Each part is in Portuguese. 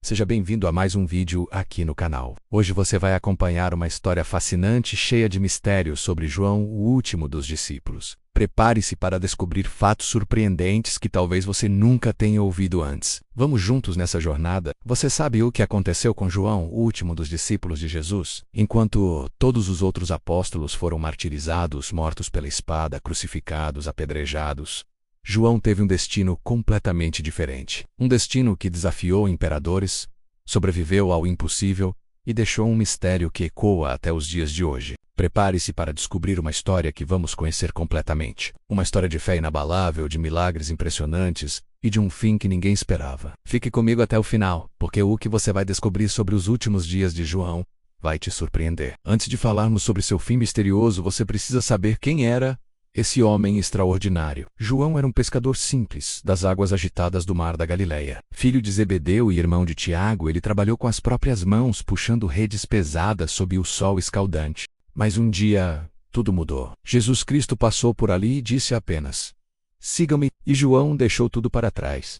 Seja bem-vindo a mais um vídeo aqui no canal. Hoje você vai acompanhar uma história fascinante cheia de mistérios sobre João, o último dos discípulos. Prepare-se para descobrir fatos surpreendentes que talvez você nunca tenha ouvido antes. Vamos juntos nessa jornada? Você sabe o que aconteceu com João, o último dos discípulos de Jesus? Enquanto todos os outros apóstolos foram martirizados, mortos pela espada, crucificados, apedrejados, João teve um destino completamente diferente. Um destino que desafiou imperadores, sobreviveu ao impossível e deixou um mistério que ecoa até os dias de hoje. Prepare-se para descobrir uma história que vamos conhecer completamente. Uma história de fé inabalável, de milagres impressionantes e de um fim que ninguém esperava. Fique comigo até o final, porque o que você vai descobrir sobre os últimos dias de João vai te surpreender. Antes de falarmos sobre seu fim misterioso, você precisa saber quem era esse homem extraordinário. João era um pescador simples, das águas agitadas do mar da Galileia. Filho de Zebedeu e irmão de Tiago, ele trabalhou com as próprias mãos, puxando redes pesadas sob o sol escaldante. Mas um dia, tudo mudou. Jesus Cristo passou por ali e disse apenas: "Sigam-me", e João deixou tudo para trás.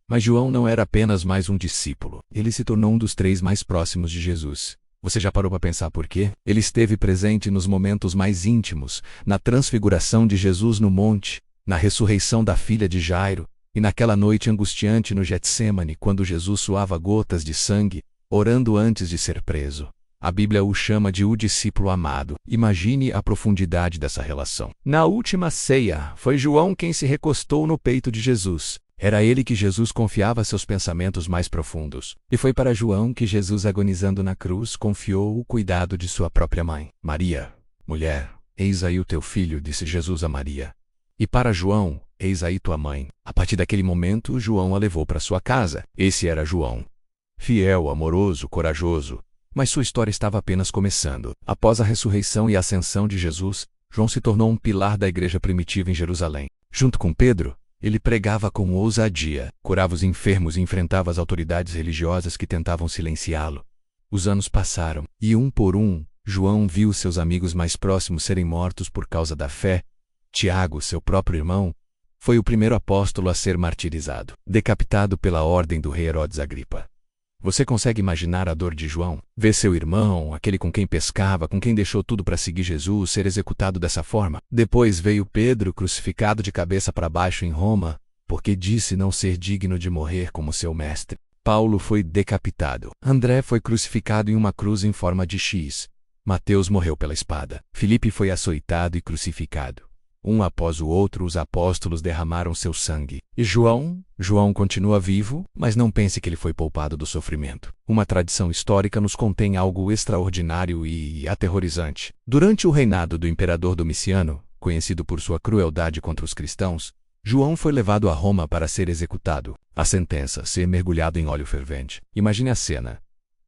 Mas João não era apenas mais um discípulo. Ele se tornou um dos 3 mais próximos de Jesus. Você já parou para pensar por quê? Ele esteve presente nos momentos mais íntimos, na transfiguração de Jesus no monte, na ressurreição da filha de Jairo, e naquela noite angustiante no Getsêmani, quando Jesus suava gotas de sangue, orando antes de ser preso. A Bíblia o chama de o discípulo amado. Imagine a profundidade dessa relação. Na última ceia, foi João quem se recostou no peito de Jesus. Era a ele que Jesus confiava seus pensamentos mais profundos. E foi para João que Jesus, agonizando na cruz, confiou o cuidado de sua própria mãe. "Maria, mulher, eis aí o teu filho", disse Jesus a Maria. E para João, "Eis aí tua mãe". A partir daquele momento, João a levou para sua casa. Esse era João. Fiel, amoroso, corajoso. Mas sua história estava apenas começando. Após a ressurreição e a ascensão de Jesus, João se tornou um pilar da igreja primitiva em Jerusalém. Junto com Pedro, ele pregava com ousadia, curava os enfermos e enfrentava as autoridades religiosas que tentavam silenciá-lo. Os anos passaram, e um por um, João viu seus amigos mais próximos serem mortos por causa da fé. Tiago, seu próprio irmão, foi o primeiro apóstolo a ser martirizado, decapitado pela ordem do rei Herodes Agripa. Você consegue imaginar a dor de João? Ver seu irmão, aquele com quem pescava, com quem deixou tudo para seguir Jesus, ser executado dessa forma? Depois veio Pedro, crucificado de cabeça para baixo em Roma, porque disse não ser digno de morrer como seu mestre. Paulo foi decapitado. André foi crucificado em uma cruz em forma de X. Mateus morreu pela espada. Filipe foi açoitado e crucificado. Um após o outro, os apóstolos derramaram seu sangue. E João continua vivo, mas não pense que ele foi poupado do sofrimento. Uma tradição histórica nos contém algo extraordinário e aterrorizante. Durante o reinado do imperador Domiciano, conhecido por sua crueldade contra os cristãos, João foi levado a Roma para ser executado. A sentença: ser mergulhado em óleo fervente. Imagine a cena.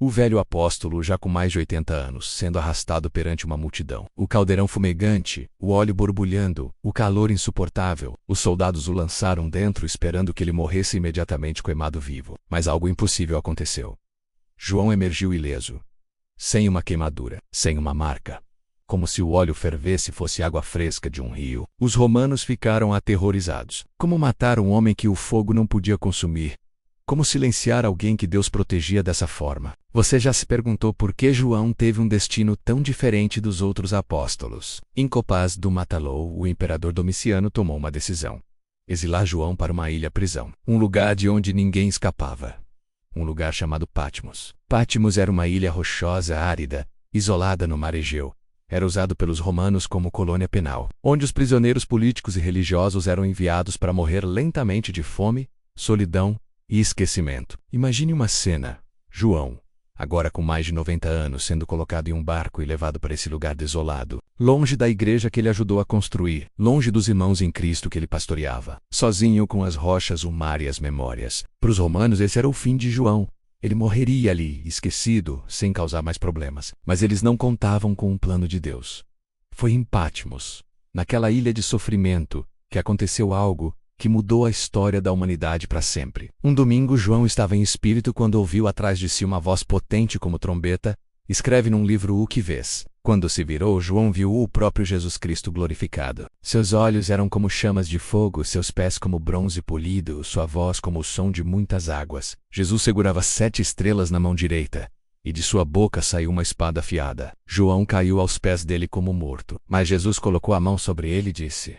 O velho apóstolo, já com mais de 80 anos, sendo arrastado perante uma multidão. O caldeirão fumegante, o óleo borbulhando, o calor insuportável. Os soldados o lançaram dentro, esperando que ele morresse imediatamente queimado vivo. Mas algo impossível aconteceu. João emergiu ileso, sem uma queimadura, sem uma marca. Como se o óleo fervesse fosse água fresca de um rio. Os romanos ficaram aterrorizados. Como matar um homem que o fogo não podia consumir? Como silenciar alguém que Deus protegia dessa forma? Você já se perguntou por que João teve um destino tão diferente dos outros apóstolos? Em Copás do Matalou, o imperador Domiciano tomou uma decisão: exilar João para uma ilha-prisão, um lugar de onde ninguém escapava. Um lugar chamado Patmos. Patmos era uma ilha rochosa, árida, isolada no mar Egeu. Era usado pelos romanos como colônia penal, onde os prisioneiros políticos e religiosos eram enviados para morrer lentamente de fome, solidão e esquecimento. Imagine uma cena: João, agora com mais de 90 anos, sendo colocado em um barco e levado para esse lugar desolado, longe da igreja que ele ajudou a construir, longe dos irmãos em Cristo que ele pastoreava, sozinho com as rochas, o mar e as memórias. Para os romanos, esse era o fim de João. Ele morreria ali, esquecido, sem causar mais problemas. Mas eles não contavam com o plano de Deus. Foi em Patmos, naquela ilha de sofrimento, que aconteceu algo que mudou a história da humanidade para sempre. Um domingo, João estava em espírito quando ouviu atrás de si uma voz potente como trombeta: "Escreve num livro o que vês Quando se virou, João viu o próprio Jesus Cristo glorificado. Seus olhos eram como chamas de fogo, seus pés como bronze polido, sua voz como o som de muitas águas. Jesus segurava 7 estrelas na mão direita, e de sua boca saiu uma espada afiada. João caiu aos pés dele como morto. Mas Jesus colocou a mão sobre ele e disse: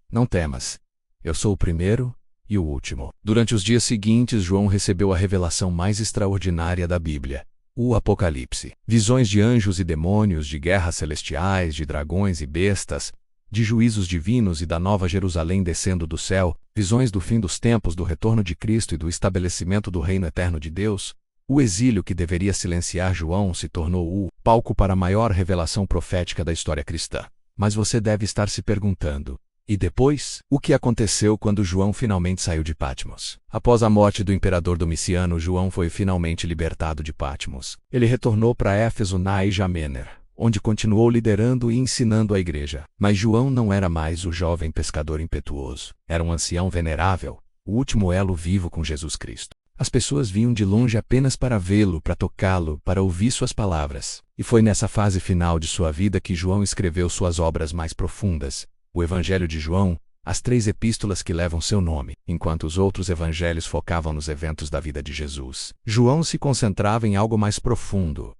Não temas, eu sou o primeiro e o último. Durante os dias seguintes, João recebeu a revelação mais extraordinária da Bíblia, o Apocalipse. Visões de anjos e demônios, de guerras celestiais, de dragões e bestas, de juízos divinos e da nova Jerusalém descendo do céu, visões do fim dos tempos, do retorno de Cristo e do estabelecimento do reino eterno de Deus. O exílio que deveria silenciar João se tornou o palco para a maior revelação profética da história cristã. Mas você deve estar se perguntando: e depois? O que aconteceu quando João finalmente saiu de Patmos? Após a morte do imperador Domiciano, João foi finalmente libertado de Patmos. Ele retornou para Éfeso na Asia Menor, onde continuou liderando e ensinando a igreja. Mas João não era mais o jovem pescador impetuoso. Era um ancião venerável, o último elo vivo com Jesus Cristo. As pessoas vinham de longe apenas para vê-lo, para tocá-lo, para ouvir suas palavras. E foi nessa fase final de sua vida que João escreveu suas obras mais profundas: o Evangelho de João, as 3 epístolas que levam seu nome. Enquanto os outros evangelhos focavam nos eventos da vida de Jesus, João se concentrava em algo mais profundo: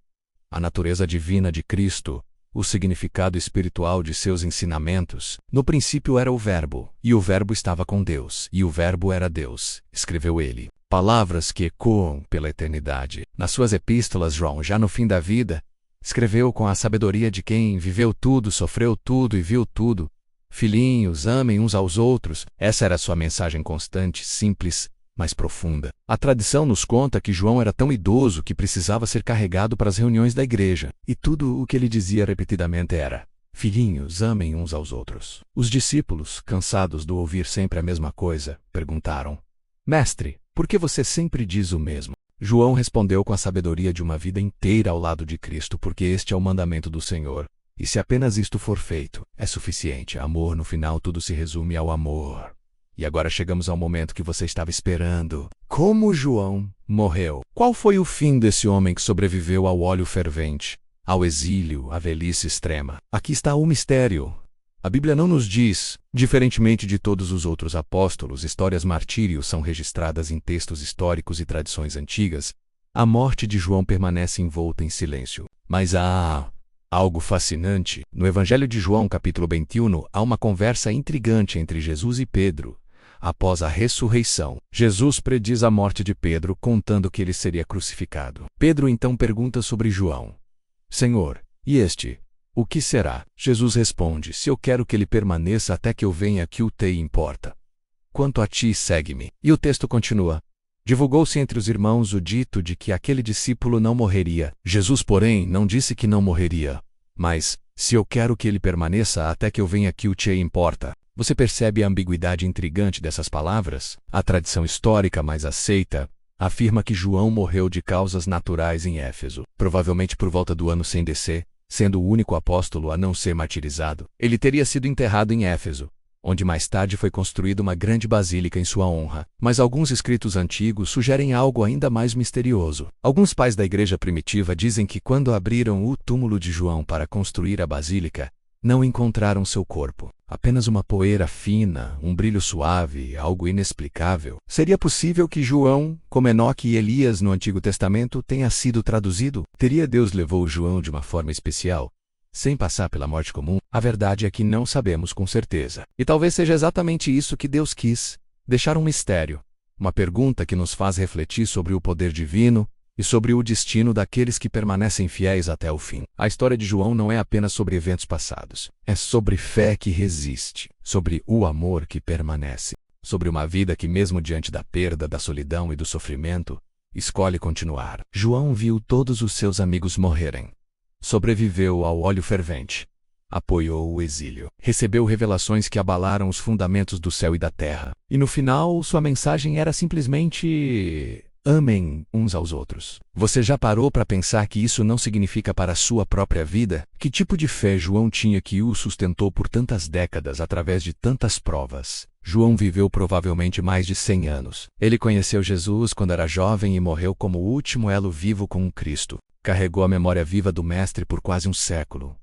a natureza divina de Cristo, o significado espiritual de seus ensinamentos. No princípio era o Verbo, e o Verbo estava com Deus, e o Verbo era Deus, escreveu ele. Palavras que ecoam pela eternidade. Nas suas epístolas, João, já no fim da vida, escreveu com a sabedoria de quem viveu tudo, sofreu tudo e viu tudo: Filhinhos, amem uns aos outros. Essa era sua mensagem constante, simples, mas profunda. A tradição nos conta que João era tão idoso que precisava ser carregado para as reuniões da igreja, e tudo o que ele dizia repetidamente era: Filhinhos, amem uns aos outros. Os discípulos, cansados de ouvir sempre a mesma coisa, perguntaram: Mestre, por que você sempre diz o mesmo? João respondeu com a sabedoria de uma vida inteira ao lado de Cristo: porque este é o mandamento do Senhor. E se apenas isto for feito, é suficiente. Amor, no final tudo se resume ao amor. E agora chegamos ao momento que você estava esperando. Como João morreu? Qual foi o fim desse homem que sobreviveu ao óleo fervente, ao exílio, à velhice extrema? Aqui está o mistério. A Bíblia não nos diz. Diferentemente de todos os outros apóstolos, histórias martírios são registradas em textos históricos e tradições antigas. A morte de João permanece envolta em silêncio. Mas há algo fascinante. No Evangelho de João, capítulo 21, há uma conversa intrigante entre Jesus e Pedro. Após a ressurreição, Jesus prediz a morte de Pedro, contando que ele seria crucificado. Pedro então pergunta sobre João: Senhor, e este? O que será? Jesus responde: Se eu quero que ele permaneça até que eu venha, que o te importa? Quanto a ti, segue-me. E o texto continua: Divulgou-se entre os irmãos o dito de que aquele discípulo não morreria. Jesus, porém, não disse que não morreria, mas: se eu quero que ele permaneça até que eu venha, que o te importa? Você percebe a ambiguidade intrigante dessas palavras? A tradição histórica mais aceita afirma que João morreu de causas naturais em Éfeso, provavelmente por volta do ano 100 DC, sendo o único apóstolo a não ser martirizado. Ele teria sido enterrado em Éfeso, onde mais tarde foi construída uma grande basílica em sua honra. Mas alguns escritos antigos sugerem algo ainda mais misterioso. Alguns pais da igreja primitiva dizem que quando abriram o túmulo de João para construir a basílica, não encontraram seu corpo. Apenas uma poeira fina, um brilho suave, algo inexplicável. Seria possível que João, como Enoque e Elias no Antigo Testamento, tenha sido traduzido? Teria Deus levou João de uma forma especial, sem passar pela morte comum? A verdade é que não sabemos com certeza. E talvez seja exatamente isso que Deus quis: deixar um mistério, uma pergunta que nos faz refletir sobre o poder divino e sobre o destino daqueles que permanecem fiéis até o fim. A história de João não é apenas sobre eventos passados. É sobre fé que resiste, sobre o amor que permanece, sobre uma vida que, mesmo diante da perda, da solidão e do sofrimento, escolhe continuar. João viu todos os seus amigos morrerem. Sobreviveu ao óleo fervente. Apoiou o exílio. Recebeu revelações que abalaram os fundamentos do céu e da terra. E no final, sua mensagem era simplesmente: amem uns aos outros. Você já parou para pensar que isso não significa para a sua própria vida? Que tipo de fé João tinha que o sustentou por tantas décadas através de tantas provas? João viveu provavelmente mais de 100 anos. Ele conheceu Jesus quando era jovem e morreu como o último elo vivo com Cristo. Carregou a memória viva do Mestre por quase um século.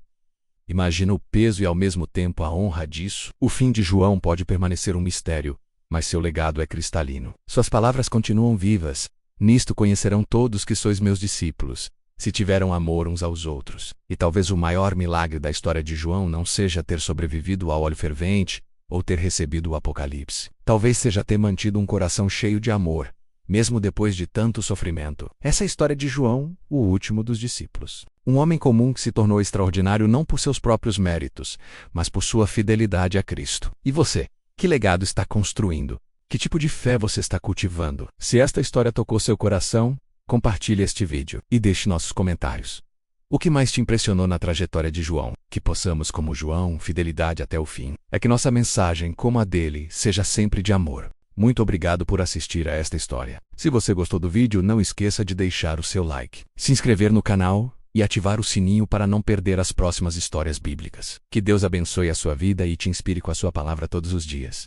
Imagina o peso e ao mesmo tempo a honra disso. O fim de João pode permanecer um mistério, mas seu legado é cristalino. Suas palavras continuam vivas. Nisto conhecerão todos que sois meus discípulos, se tiveram amor uns aos outros. E talvez o maior milagre da história de João não seja ter sobrevivido ao óleo fervente ou ter recebido o Apocalipse. Talvez seja ter mantido um coração cheio de amor, mesmo depois de tanto sofrimento. Essa é a história de João, o último dos discípulos. Um homem comum que se tornou extraordinário não por seus próprios méritos, mas por sua fidelidade a Cristo. E você? Que legado está construindo? Que tipo de fé você está cultivando? Se esta história tocou seu coração, compartilhe este vídeo e deixe nossos comentários. O que mais te impressionou na trajetória de João? Que possamos, como João, fidelidade até o fim. É que nossa mensagem, como a dele, seja sempre de amor. Muito obrigado por assistir a esta história. Se você gostou do vídeo, não esqueça de deixar o seu like, se inscrever no canal e ativar o sininho para não perder as próximas histórias bíblicas. Que Deus abençoe a sua vida e te inspire com a sua palavra todos os dias.